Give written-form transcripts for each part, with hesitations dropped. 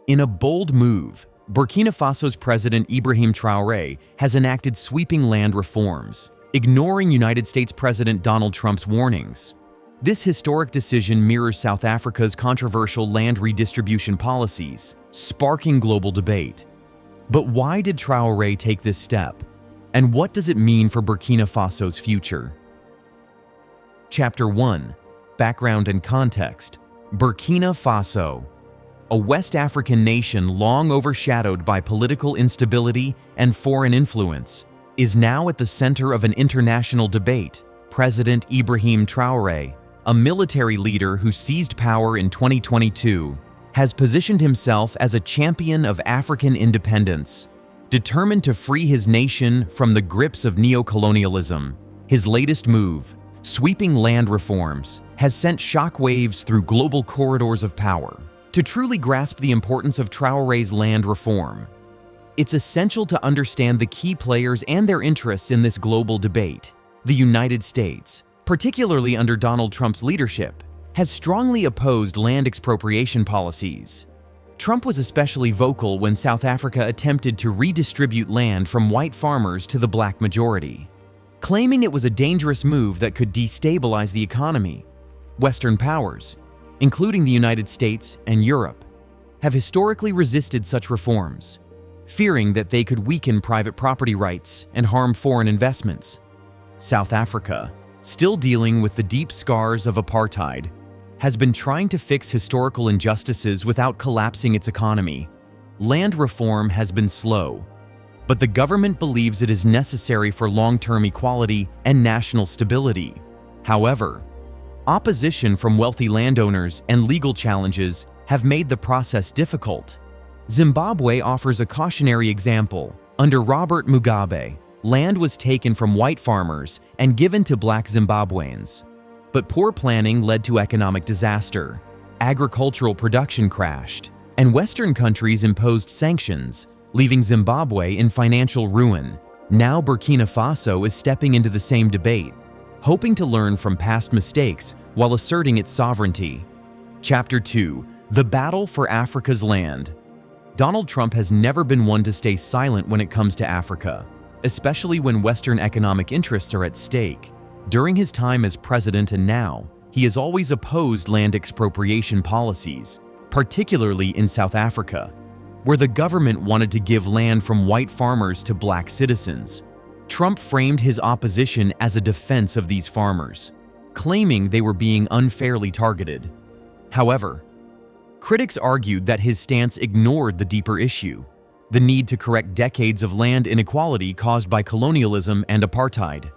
In a bold move, Burkina Faso's President Ibrahim Traoré has enacted sweeping land reforms, ignoring United States President Donald Trump's warnings. This historic decision mirrors South Africa's controversial land redistribution policies, sparking global debate. But why did Traoré take this step? And what does it mean for Burkina Faso's future? Chapter 1: Background and Context. Burkina Faso, a West African nation long overshadowed by political instability and foreign influence, is now at the center of an international debate. President Ibrahim Traoré, a military leader who seized power in 2022, has positioned himself as a champion of African independence, determined to free his nation from the grips of neocolonialism. His latest move, sweeping land reforms, has sent shockwaves through global corridors of power. To truly grasp the importance of Traoré's land reform, it's essential to understand the key players and their interests in this global debate. The United States, particularly under Donald Trump's leadership, has strongly opposed land expropriation policies. Trump was especially vocal when South Africa attempted to redistribute land from white farmers to the black majority, claiming it was a dangerous move that could destabilize the economy. Western powers, including the United States and Europe, have historically resisted such reforms, fearing that they could weaken private property rights and harm foreign investments. South Africa, still dealing with the deep scars of apartheid, has been trying to fix historical injustices without collapsing its economy. Land reform has been slow, but the government believes it is necessary for long-term equality and national stability. However, opposition from wealthy landowners and legal challenges have made the process difficult. Zimbabwe offers a cautionary example. Under Robert Mugabe, land was taken from white farmers and given to black Zimbabweans. But poor planning led to economic disaster. Agricultural production crashed, and Western countries imposed sanctions, leaving Zimbabwe in financial ruin. Now Burkina Faso is stepping into the same debate, hoping to learn from past mistakes while asserting its sovereignty. Chapter 2: The Battle for Africa's Land. Donald Trump has never been one to stay silent when it comes to Africa, especially when Western economic interests are at stake. During his time as president and now, he has always opposed land expropriation policies, particularly in South Africa, where the government wanted to give land from white farmers to black citizens. Trump framed his opposition as a defense of these farmers, claiming they were being unfairly targeted. However, critics argued that his stance ignored the deeper issue: the need to correct decades of land inequality caused by colonialism and apartheid.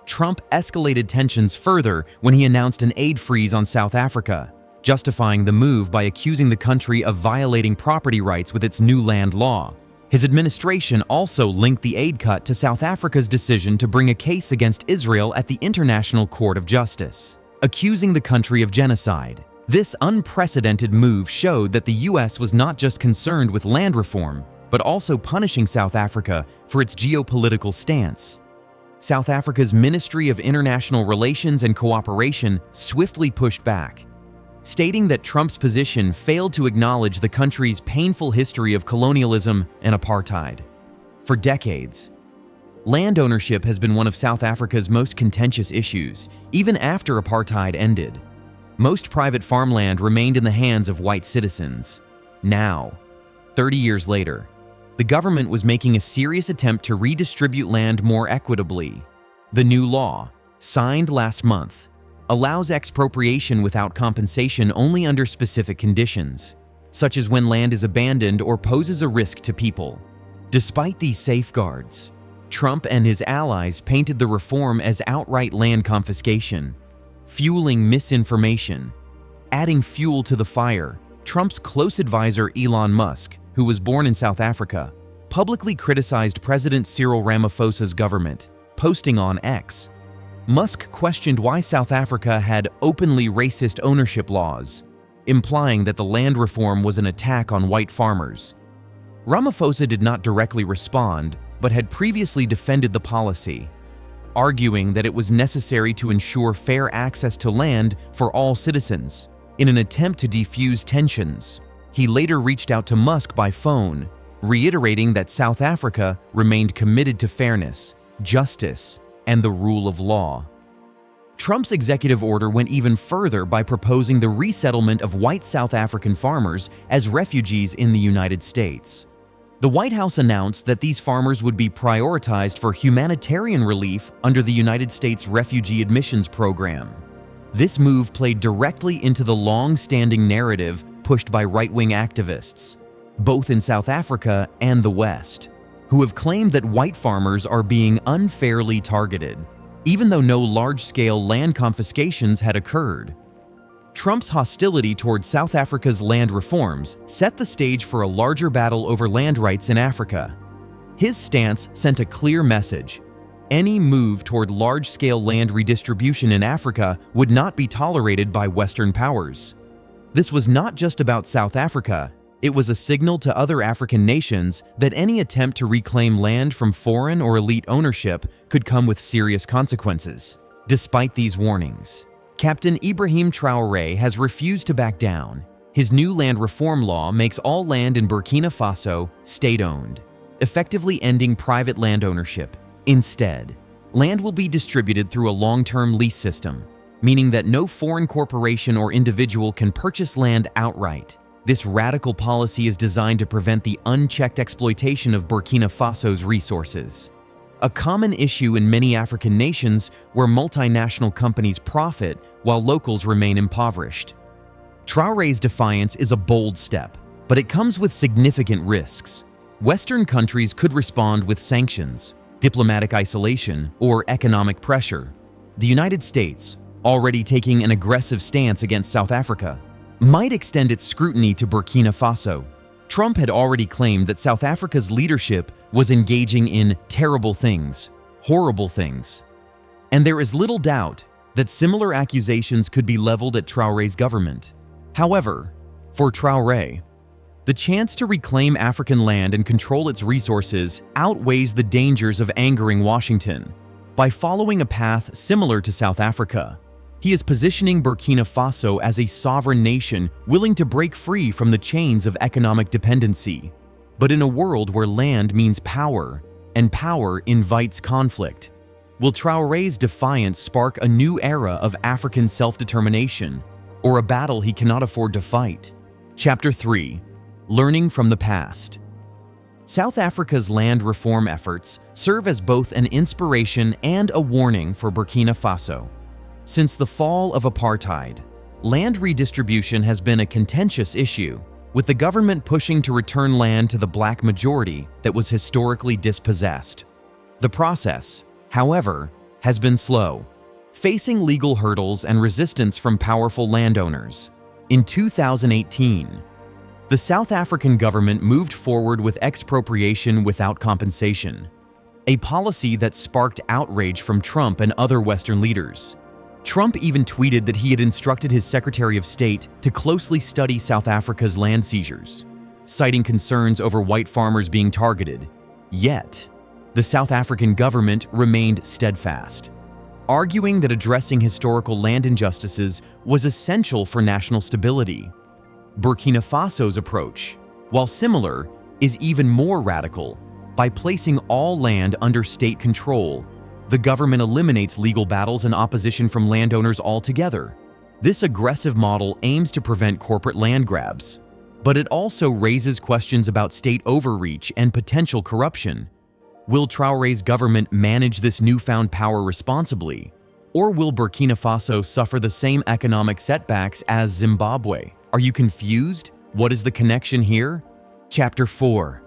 Trump escalated tensions further when he announced an aid freeze on South Africa, justifying the move by accusing the country of violating property rights with its new land law. His administration also linked the aid cut to South Africa's decision to bring a case against Israel at the International Court of Justice, accusing the country of genocide. This unprecedented move showed that the U.S. was not just concerned with land reform, but also punishing South Africa for its geopolitical stance. South Africa's Ministry of International Relations and Cooperation swiftly pushed back, stating that Trump's position failed to acknowledge the country's painful history of colonialism and apartheid. For decades, land ownership has been one of South Africa's most contentious issues, even after apartheid ended. Most private farmland remained in the hands of white citizens. Now, 30 years later, the government was making a serious attempt to redistribute land more equitably. The new law, signed last month, allows expropriation without compensation only under specific conditions, such as when land is abandoned or poses a risk to people. Despite these safeguards, Trump and his allies painted the reform as outright land confiscation, fueling misinformation. Adding fuel to the fire, Trump's close advisor Elon Musk, who was born in South Africa, publicly criticized President Cyril Ramaphosa's government, posting on X. Musk questioned why South Africa had openly racist ownership laws, implying that the land reform was an attack on white farmers. Ramaphosa did not directly respond, but had previously defended the policy, arguing that it was necessary to ensure fair access to land for all citizens, in an attempt to defuse tensions. He later reached out to Musk by phone, reiterating that South Africa remained committed to fairness, justice, and the rule of law. Trump's executive order went even further by proposing the resettlement of white South African farmers as refugees in the United States. The White House announced that these farmers would be prioritized for humanitarian relief under the United States Refugee Admissions Program. This move played directly into the long-standing narrative pushed by right-wing activists, both in South Africa and the West, who have claimed that white farmers are being unfairly targeted, even though no large-scale land confiscations had occurred. Trump's hostility toward South Africa's land reforms set the stage for a larger battle over land rights in Africa. His stance sent a clear message: any move toward large-scale land redistribution in Africa would not be tolerated by Western powers. This was not just about South Africa. It was a signal to other African nations that any attempt to reclaim land from foreign or elite ownership could come with serious consequences. Despite these warnings, Captain Ibrahim Traoré has refused to back down. His new land reform law makes all land in Burkina Faso state-owned, effectively ending private land ownership. Instead, land will be distributed through a long-term lease system, meaning that no foreign corporation or individual can purchase land outright. This radical policy is designed to prevent the unchecked exploitation of Burkina Faso's resources, a common issue in many African nations where multinational companies profit while locals remain impoverished. Traoré's defiance is a bold step, but it comes with significant risks. Western countries could respond with sanctions, diplomatic isolation, or economic pressure. The United States, already taking an aggressive stance against South Africa, might extend its scrutiny to Burkina Faso. Trump had already claimed that South Africa's leadership was engaging in terrible things, horrible things. And there is little doubt that similar accusations could be leveled at Traoré's government. However, for Traoré, the chance to reclaim African land and control its resources outweighs the dangers of angering Washington. By following a path similar to South Africa, he is positioning Burkina Faso as a sovereign nation willing to break free from the chains of economic dependency. But in a world where land means power, and power invites conflict, will Traoré's defiance spark a new era of African self-determination, or a battle he cannot afford to fight? Chapter 3: Learning from the Past. South Africa's land reform efforts serve as both an inspiration and a warning for Burkina Faso. Since the fall of apartheid, land redistribution has been a contentious issue, with the government pushing to return land to the black majority that was historically dispossessed. The process, however, has been slow, facing legal hurdles and resistance from powerful landowners. In 2018, the South African government moved forward with expropriation without compensation, a policy that sparked outrage from Trump and other Western leaders. Trump even tweeted that he had instructed his Secretary of State to closely study South Africa's land seizures, citing concerns over white farmers being targeted. Yet, the South African government remained steadfast, arguing that addressing historical land injustices was essential for national stability. Burkina Faso's approach, while similar, is even more radical. By placing all land under state control, the government eliminates legal battles and opposition from landowners altogether. This aggressive model aims to prevent corporate land grabs, but it also raises questions about state overreach and potential corruption. Will Traoré's government manage this newfound power responsibly? Or will Burkina Faso suffer the same economic setbacks as Zimbabwe? Are you confused? What is the connection here? Chapter 4: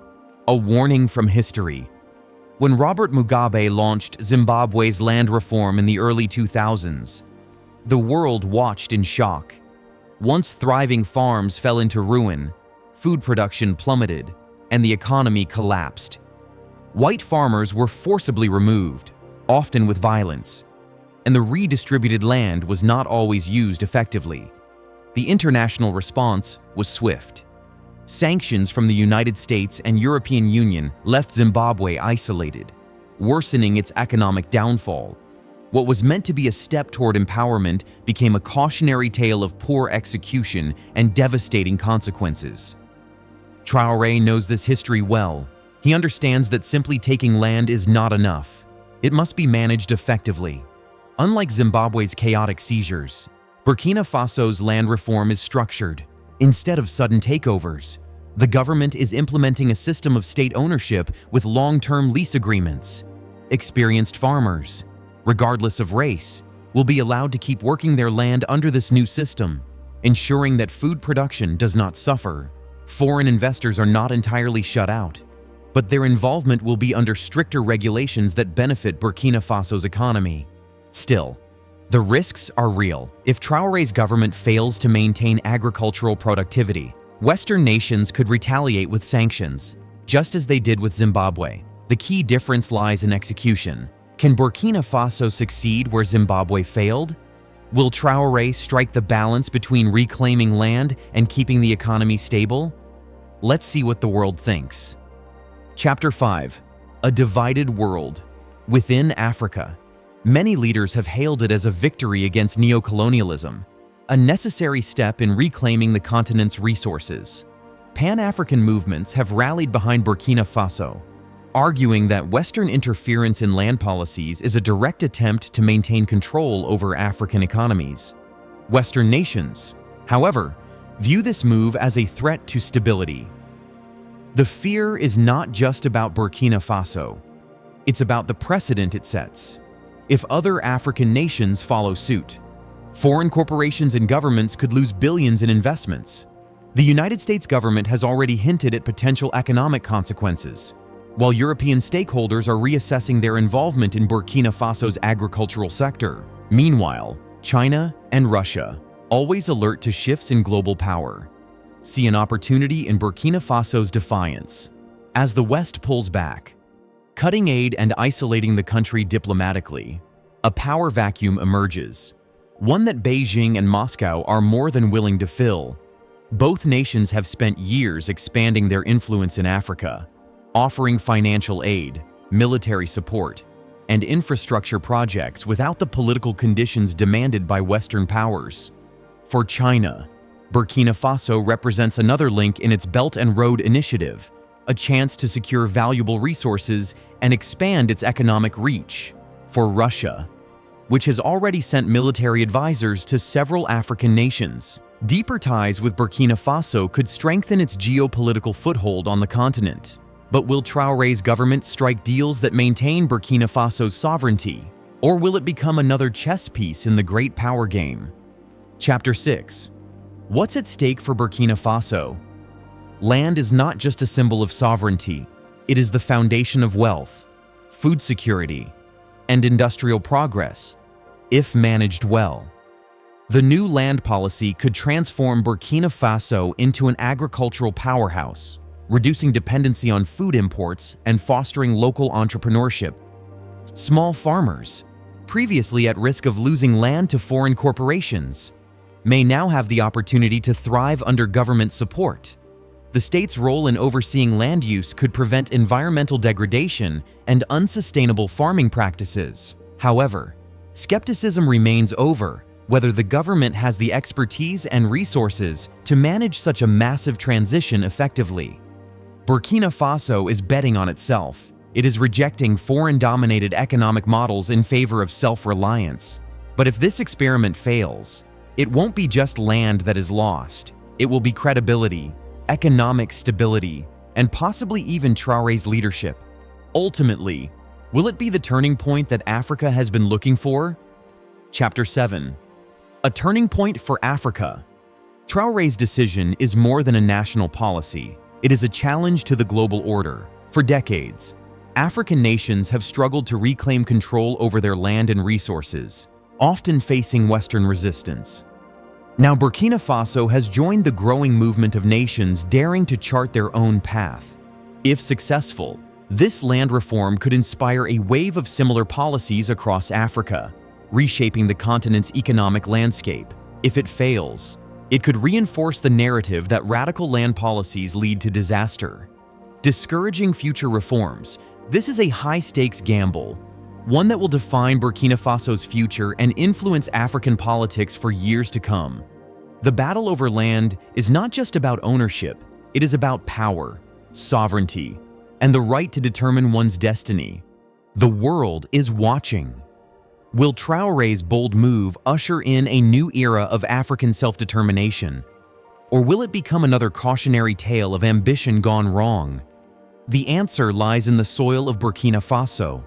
A Warning from History. When Robert Mugabe launched Zimbabwe's land reform in the early 2000s, the world watched in shock. Once thriving farms fell into ruin, food production plummeted, and the economy collapsed. White farmers were forcibly removed, often with violence, and the redistributed land was not always used effectively. The international response was swift. Sanctions from the United States and European Union left Zimbabwe isolated, worsening its economic downfall. What was meant to be a step toward empowerment became a cautionary tale of poor execution and devastating consequences. Traoré knows this history well. He understands that simply taking land is not enough. It must be managed effectively. Unlike Zimbabwe's chaotic seizures, Burkina Faso's land reform is structured. Instead of sudden takeovers, the government is implementing a system of state ownership with long-term lease agreements. Experienced farmers, regardless of race, will be allowed to keep working their land under this new system, ensuring that food production does not suffer. Foreign investors are not entirely shut out, but their involvement will be under stricter regulations that benefit Burkina Faso's economy. Still, the risks are real. If Traoré's government fails to maintain agricultural productivity, Western nations could retaliate with sanctions, just as they did with Zimbabwe. The key difference lies in execution. Can Burkina Faso succeed where Zimbabwe failed? Will Traoré strike the balance between reclaiming land and keeping the economy stable? Let's see what the world thinks. Chapter 5. A divided world. Within Africa, many leaders have hailed it as a victory against neocolonialism, a necessary step in reclaiming the continent's resources. Pan-African movements have rallied behind Burkina Faso, arguing that Western interference in land policies is a direct attempt to maintain control over African economies. Western nations, however, view this move as a threat to stability. The fear is not just about Burkina Faso. It's about the precedent it sets. If other African nations follow suit, foreign corporations and governments could lose billions in investments. The United States government has already hinted at potential economic consequences, while European stakeholders are reassessing their involvement in Burkina Faso's agricultural sector. Meanwhile, China and Russia, always alert to shifts in global power, see an opportunity in Burkina Faso's defiance. As the West pulls back, cutting aid and isolating the country diplomatically, a power vacuum emerges, one that Beijing and Moscow are more than willing to fill. Both nations have spent years expanding their influence in Africa, offering financial aid, military support, and infrastructure projects without the political conditions demanded by Western powers. For China, Burkina Faso represents another link in its Belt and Road Initiative, a chance to secure valuable resources and expand its economic reach. For Russia, which has already sent military advisors to several African nations, deeper ties with Burkina Faso could strengthen its geopolitical foothold on the continent. But will Traoré's government strike deals that maintain Burkina Faso's sovereignty, or will it become another chess piece in the great power game? Chapter 6. What's at stake for Burkina Faso? Land is not just a symbol of sovereignty, it is the foundation of wealth, food security, and industrial progress, if managed well. The new land policy could transform Burkina Faso into an agricultural powerhouse, reducing dependency on food imports and fostering local entrepreneurship. Small farmers, previously at risk of losing land to foreign corporations, may now have the opportunity to thrive under government support. The state's role in overseeing land use could prevent environmental degradation and unsustainable farming practices. However, skepticism remains over whether the government has the expertise and resources to manage such a massive transition effectively. Burkina Faso is betting on itself. It is rejecting foreign-dominated economic models in favor of self-reliance. But if this experiment fails, it won't be just land that is lost. It will be credibility, economic stability, and possibly even Traoré's leadership. Ultimately, will it be the turning point that Africa has been looking for? Chapter 7. A turning point for Africa. Traoré's decision is more than a national policy. It is a challenge to the global order. For decades, African nations have struggled to reclaim control over their land and resources, often facing Western resistance. Now Burkina Faso has joined the growing movement of nations daring to chart their own path. If successful, this land reform could inspire a wave of similar policies across Africa, reshaping the continent's economic landscape. If it fails, it could reinforce the narrative that radical land policies lead to disaster. Discouraging future reforms, this is a high-stakes gamble. one that will define Burkina Faso's future and influence African politics for years to come. The battle over land is not just about ownership, it is about power, sovereignty, and the right to determine one's destiny. The world is watching. Will Traoré's bold move usher in a new era of African self-determination? Or will it become another cautionary tale of ambition gone wrong? The answer lies in the soil of Burkina Faso,